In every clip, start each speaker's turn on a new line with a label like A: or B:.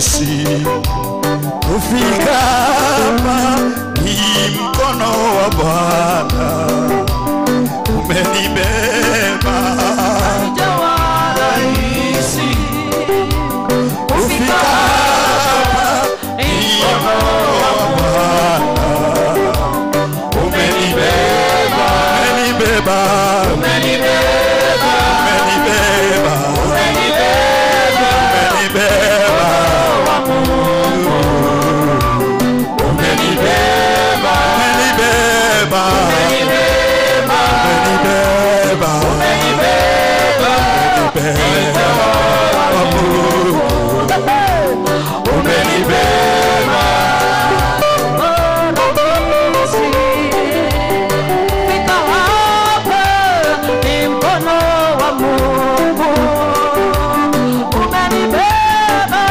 A: rahisi kufika hapa, ni mkono wa Bwana umenibeba.
B: Haijawa rahisi
A: Kufika hapa, ni mkono wa Bwana umenibeba. Umenibeba, umenibeba, umenibeba, umenibeba, umenibeba wa Mungu. Umenibeba, umenibeba, umenibeba, umenibeba, umenibeba, umenibeba wa Mungu. Umenibeba.
B: Fika hapa, ni mkono wa Mungu umenibeba.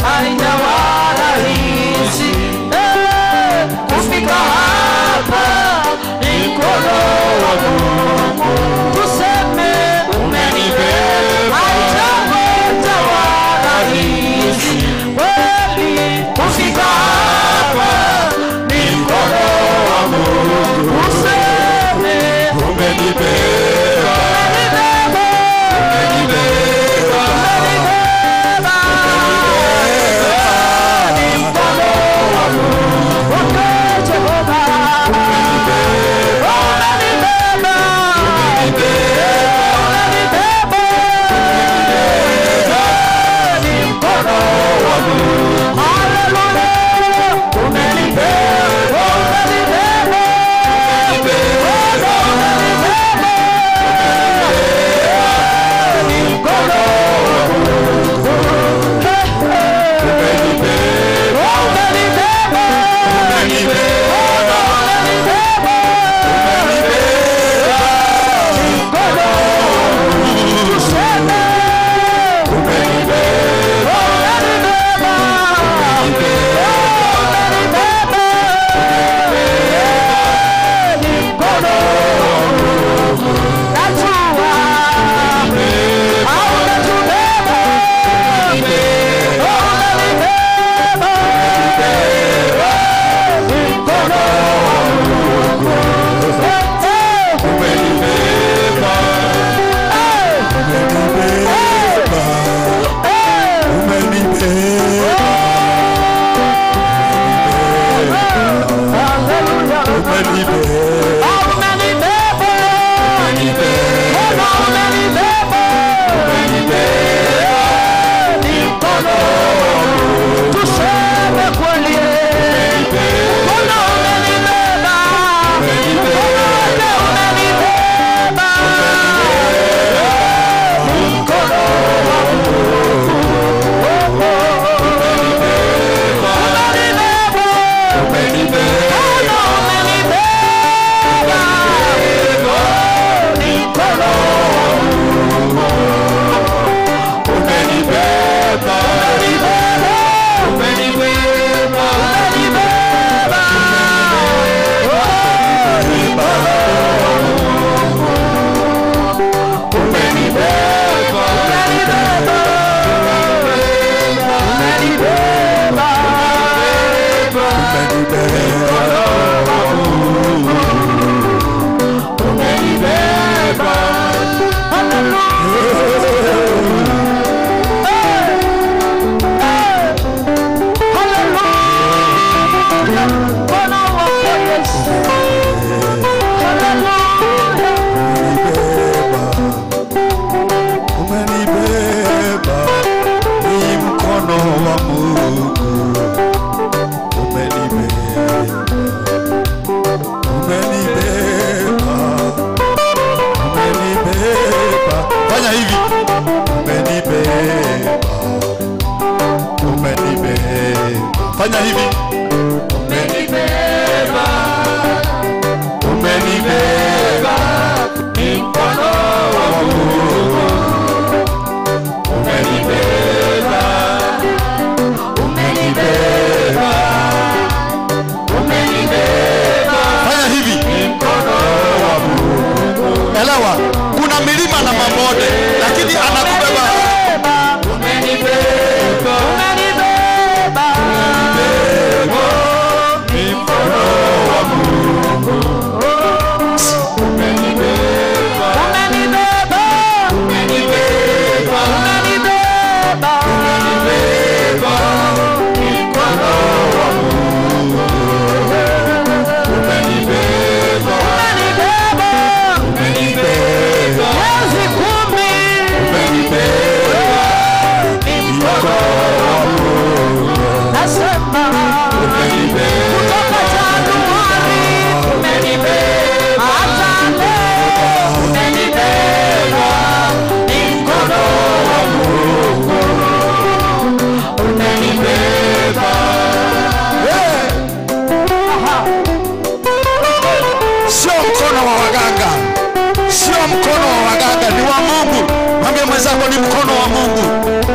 B: Haijawa rahisi kufika hapa, ni mkono wa Mungu. Tuseme umenibeba. Haijawa rahisi kweli kufika hapa, ni mkono wa Mungu. Tuseme
A: Umenibeba,
B: umenibeba, umenibeba, ni mkono wa Mungu. Jehova umenibeba, umenibeba, ni mkono wa Mungu. Haleluya, umenibeba, umenibeba, ni mkono wa Mungu. Umenibeba, umenibeba, ni mkono wa Mungu. Tuseme umenibeba, umenibeba, ni mkono wa Mungu. Najua hautatubeba, umenibeba, ni mkono wa Mungu.
A: umenibeba, umenibeba,
B: Hallelujah.
A: umenibeba,
B: Umenibeba, ni mkono wa Mungu. Tuseme kweli, mkono umenibeba, mkono umenibeba, ni mkono wa Mungu. Umenibeba, mkono umenibeba, ni mkono wa Mungu.
A: umenibeba, umenibeba, ni mkono wa Mungu. Umenibeba, umenibeba, umenibeba. Fanya hivi. Umenibeba, umenibeba. Fanya hivi. Umenibeba, umenibeba, ni mkono wa Mungu. Umenibeba, umenibeba, umenibeba. Fanya hivi. Ni mkono wa Mungu. Elewa, kuna milima na mabonde, lakini anakubeba.
B: Umenibeba, umenibeba,
A: mwenzako, ni mkono wa Mungu.